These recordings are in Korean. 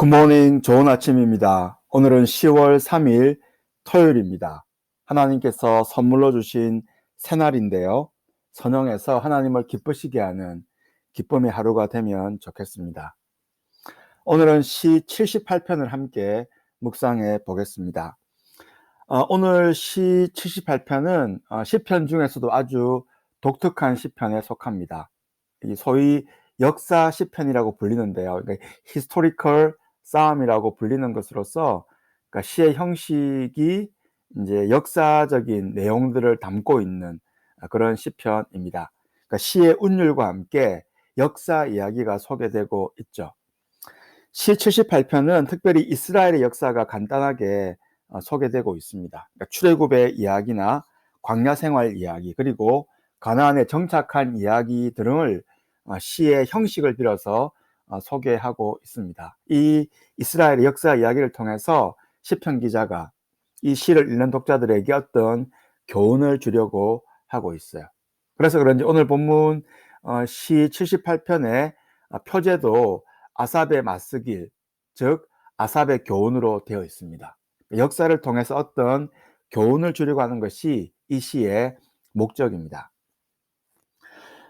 굿모닝, 좋은 아침입니다. 오늘은 10월 3일 토요일입니다. 하나님께서 선물로 주신 새날인데요. 선영해서 하나님을 기쁘시게 하는 기쁨의 하루가 되면 좋겠습니다. 오늘은 시 78편을 함께 묵상해 보겠습니다. 오늘 시 78편은 시편 중에서도 아주 독특한 시편에 속합니다. 소위 역사 시편이라고 불리는데요. 그러니까 히스토리컬 싸움이라고 불리는 것으로서, 그러니까 시의 형식이 이제 역사적인 내용들을 담고 있는 그런 시편입니다. 그러니까 시의 운율과 함께 역사 이야기가 소개되고 있죠. 시 78편은 특별히 이스라엘의 역사가 간단하게 소개되고 있습니다. 그러니까 출애굽의 이야기나 광야 생활 이야기, 그리고 가나안에 정착한 이야기 등을 시의 형식을 빌어서 소개하고 있습니다. 이 이스라엘의 역사 이야기를 통해서 시편 기자가 이 시를 읽는 독자들에게 어떤 교훈을 주려고 하고 있어요. 그래서 그런지 오늘 본문 시 78편의 표제도 아삽의 맞쓰길, 즉 아삽의 교훈으로 되어 있습니다. 역사를 통해서 어떤 교훈을 주려고 하는 것이 이 시의 목적입니다.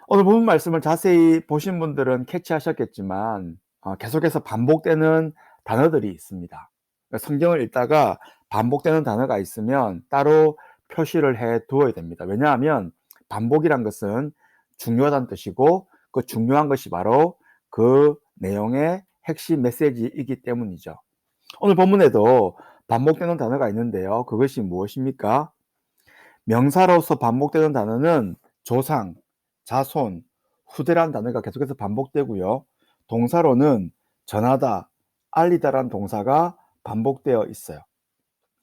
오늘 본문 말씀을 자세히 보신 분들은 캐치하셨겠지만 계속해서 반복되는 단어들이 있습니다. 성경을 읽다가 반복되는 단어가 있으면 따로 표시를 해 두어야 됩니다. 왜냐하면 반복이란 것은 중요하다는 뜻이고, 그 중요한 것이 바로 그 내용의 핵심 메시지이기 때문이죠. 오늘 본문에도 반복되는 단어가 있는데요. 그것이 무엇입니까? 명사로서 반복되는 단어는 조상, 자손, 후대란 단어가 계속해서 반복되고요. 동사로는 전하다, 알리다란 동사가 반복되어 있어요.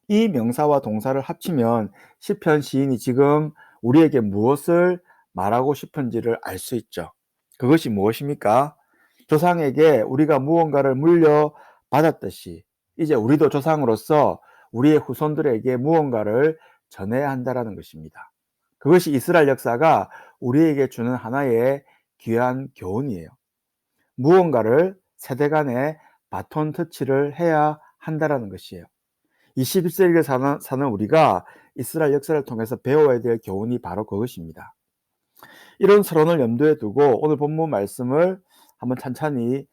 이 명사와 동사를 합치면 시편 시인이 지금 우리에게 무엇을 말하고 싶은지를 알 수 있죠. 그것이 무엇입니까? 조상에게 우리가 무언가를 물려받았듯이 이제 우리도 조상으로서 우리의 후손들에게 무언가를 전해야 한다는 것입니다. 그것이 이스라엘 역사가 우리에게 주는 하나의 귀한 교훈이에요. 무언가를 세대 간에 바톤 터치를 해야 한다는 것이에요. 21세기를 사는 우리가 이스라엘 역사를 통해서 배워야 될 교훈이 바로 그것입니다. 이런 서론을 염두에 두고 오늘 본문 말씀을 한번 찬찬히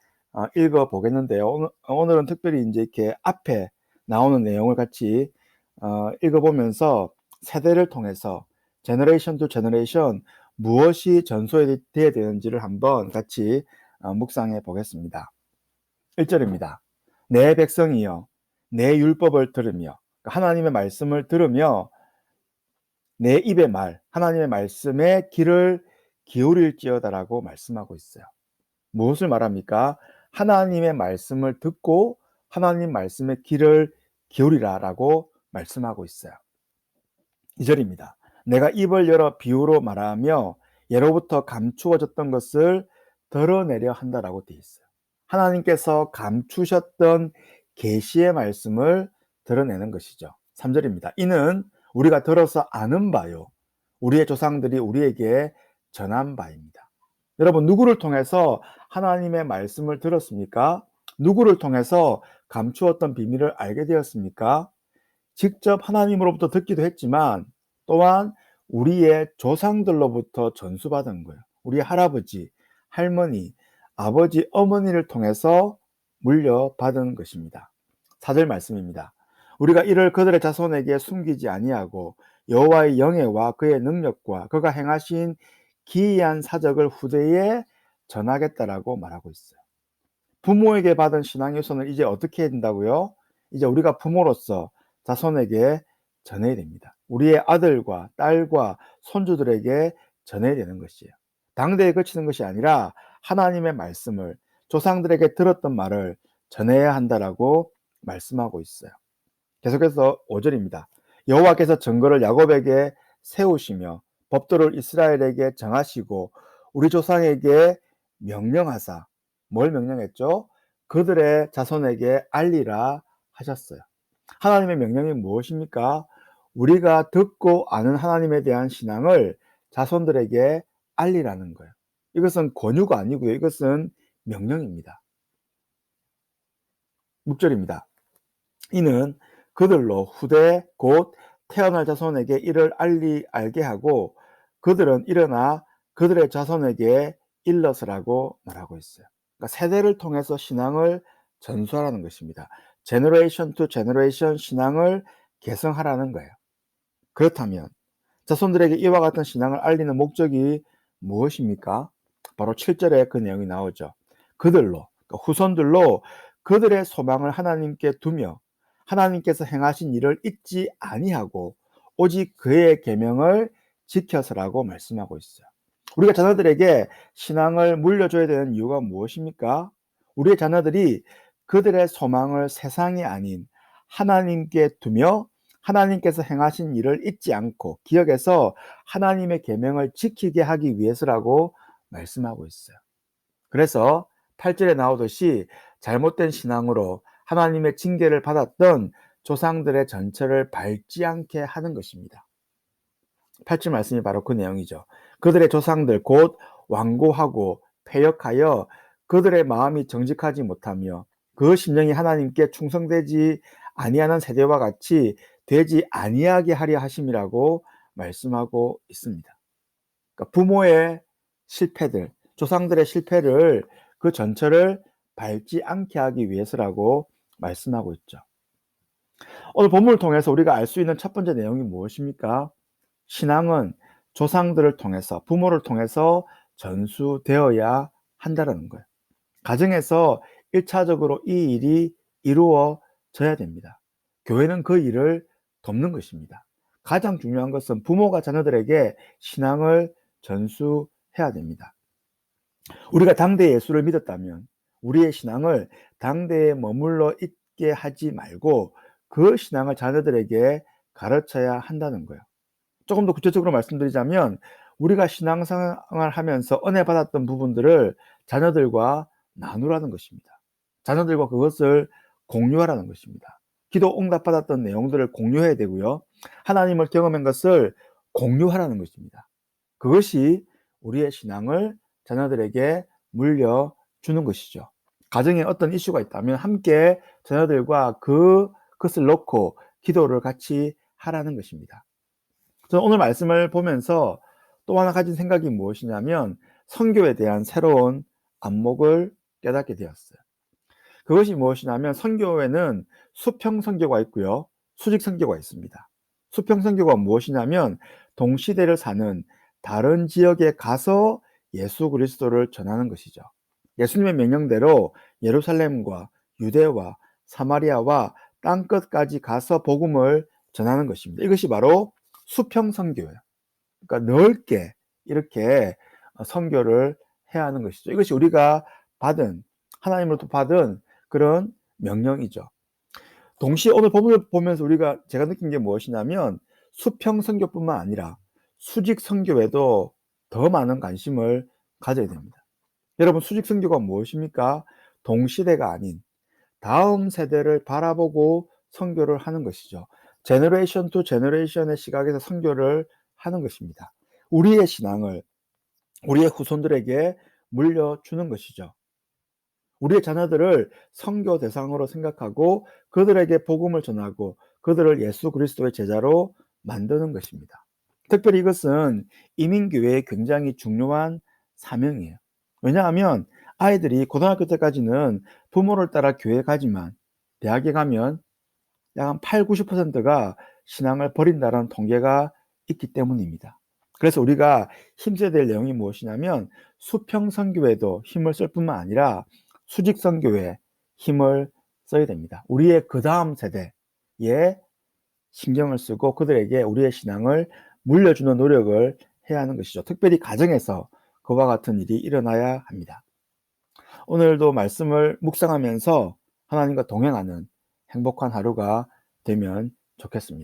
읽어 보겠는데요. 오늘은 특별히 이제 이렇게 앞에 나오는 내용을 같이 읽어 보면서 세대를 통해서 제너레이션 투 제너레이션 무엇이 전수되어야 되는지를 한번 같이 묵상해 보겠습니다. 1절입니다. 내 백성이여 내 율법을 들으며, 하나님의 말씀을 들으며 내 입의 말, 하나님의 말씀에 귀를 기울일지어다라고 말씀하고 있어요. 무엇을 말합니까? 하나님의 말씀을 듣고 하나님 말씀에 귀를 기울이라라고 말씀하고 있어요. 2절입니다. 내가 입을 열어 비유로 말하며 예로부터 감추어졌던 것을 드러내려 한다라고 되어 있어요. 하나님께서 감추셨던 계시의 말씀을 드러내는 것이죠. 3절입니다. 이는 우리가 들어서 아는 바요, 우리의 조상들이 우리에게 전한 바입니다. 여러분, 누구를 통해서 하나님의 말씀을 들었습니까? 누구를 통해서 감추었던 비밀을 알게 되었습니까? 직접 하나님으로부터 듣기도 했지만 또한 우리의 조상들로부터 전수받은 거예요. 우리 할아버지, 할머니, 아버지, 어머니를 통해서 물려받은 것입니다. 4절 말씀입니다. 우리가 이를 그들의 자손에게 숨기지 아니하고 여호와의 영예와 그의 능력과 그가 행하신 기이한 사적을 후대에 전하겠다라고 말하고 있어요. 부모에게 받은 신앙의 유산을 이제 어떻게 해야 된다고요? 이제 우리가 부모로서 자손에게 전해야 됩니다. 우리의 아들과 딸과 손주들에게 전해야 되는 것이에요. 당대에 그치는 것이 아니라 하나님의 말씀을, 조상들에게 들었던 말을 전해야 한다라고 말씀하고 있어요. 계속해서 5절입니다. 여호와께서 증거를 야곱에게 세우시며 법도를 이스라엘에게 정하시고 우리 조상에게 명령하사, 뭘 명령했죠? 그들의 자손에게 알리라 하셨어요. 하나님의 명령이 무엇입니까? 우리가 듣고 아는 하나님에 대한 신앙을 자손들에게 알리라는 거예요. 이것은 권유가 아니고요. 이것은 명령입니다. 6절입니다. 이는 그들로 후대 곧 태어날 자손에게 이를 알게 하고 그들은 일어나 그들의 자손에게 일러서라고 말하고 있어요. 그러니까 세대를 통해서 신앙을 전수하라는 것입니다. 제너레이션 투 제너레이션 신앙을 계승하라는 거예요. 그렇다면 자손들에게 이와 같은 신앙을 알리는 목적이 무엇입니까? 바로 7절에 그 내용이 나오죠. 그들로, 그러니까 후손들로 그들의 소망을 하나님께 두며 하나님께서 행하신 일을 잊지 아니하고 오직 그의 계명을 지켜서라고 말씀하고 있어요. 우리가 자녀들에게 신앙을 물려줘야 되는 이유가 무엇입니까? 우리의 자녀들이 그들의 소망을 세상이 아닌 하나님께 두며 하나님께서 행하신 일을 잊지 않고 기억해서 하나님의 계명을 지키게 하기 위해서라고 말씀하고 있어요. 그래서 8절에 나오듯이 잘못된 신앙으로 하나님의 징계를 받았던 조상들의 전처를 밟지 않게 하는 것입니다. 8절 말씀이 바로 그 내용이죠. 그들의 조상들 곧 완고하고 패역하여 그들의 마음이 정직하지 못하며 그 심령이 하나님께 충성되지 아니하는 세대와 같이 되지 아니하게 하려 하심이라고 말씀하고 있습니다. 그러니까 부모의 실패들, 조상들의 실패를 그 전처를 밟지 않게 하기 위해서라고 말씀하고 있죠. 오늘 본문을 통해서 우리가 알 수 있는 첫 번째 내용이 무엇입니까? 신앙은 조상들을 통해서, 부모를 통해서 전수되어야 한다는 거예요. 가정에서 1차적으로 이 일이 이루어져야 됩니다. 교회는 그 일을 돕는 것입니다. 가장 중요한 것은 부모가 자녀들에게 신앙을 전수해야 됩니다. 우리가 당대 예수를 믿었다면 우리의 신앙을 당대에 머물러 있게 하지 말고 그 신앙을 자녀들에게 가르쳐야 한다는 거예요. 조금 더 구체적으로 말씀드리자면 우리가 신앙생활을 하면서 은혜 받았던 부분들을 자녀들과 나누라는 것입니다. 자녀들과 그것을 공유하라는 것입니다. 기도 응답 받았던 내용들을 공유해야 되고요. 하나님을 경험한 것을 공유하라는 것입니다. 그것이 우리의 신앙을 자녀들에게 물려주는 것이죠. 가정에 어떤 이슈가 있다면 함께 자녀들과 그것을 놓고 기도를 같이 하라는 것입니다. 저는 오늘 말씀을 보면서 또 하나 가진 생각이 무엇이냐면 선교에 대한 새로운 안목을 깨닫게 되었어요. 그것이 무엇이냐면 선교에는 수평 선교가 있고요. 수직 선교가 있습니다. 수평 선교가 무엇이냐면 동시대를 사는 다른 지역에 가서 예수 그리스도를 전하는 것이죠. 예수님의 명령대로 예루살렘과 유대와 사마리아와 땅끝까지 가서 복음을 전하는 것입니다. 이것이 바로 수평 선교예요. 그러니까 넓게 이렇게 선교를 해야 하는 것이죠. 이것이 우리가 받은 하나님으로부터 받은 그런 명령이죠. 동시에 오늘 본문을 보면서 제가 느낀 게 무엇이냐면 수평 선교뿐만 아니라 수직 선교에도 더 많은 관심을 가져야 됩니다. 여러분 수직 선교가 무엇입니까? 동시대가 아닌 다음 세대를 바라보고 선교를 하는 것이죠. 제너레이션 투 제너레이션의 시각에서 선교를 하는 것입니다. 우리의 신앙을 우리의 후손들에게 물려주는 것이죠. 우리의 자녀들을 선교 대상으로 생각하고 그들에게 복음을 전하고 그들을 예수 그리스도의 제자로 만드는 것입니다. 특별히 이것은 이민교회의 굉장히 중요한 사명이에요. 왜냐하면 아이들이 고등학교 때까지는 부모를 따라 교회에 가지만 대학에 가면 약 한 8, 90%가 신앙을 버린다는 통계가 있기 때문입니다. 그래서 우리가 힘써야 될 내용이 무엇이냐면 수평 선교에도 힘을 쓸 뿐만 아니라 수직 선교에 힘을 써야 됩니다. 우리의 그 다음 세대에 신경을 쓰고 그들에게 우리의 신앙을 물려주는 노력을 해야 하는 것이죠. 특별히 가정에서 그와 같은 일이 일어나야 합니다. 오늘도 말씀을 묵상하면서 하나님과 동행하는 행복한 하루가 되면 좋겠습니다.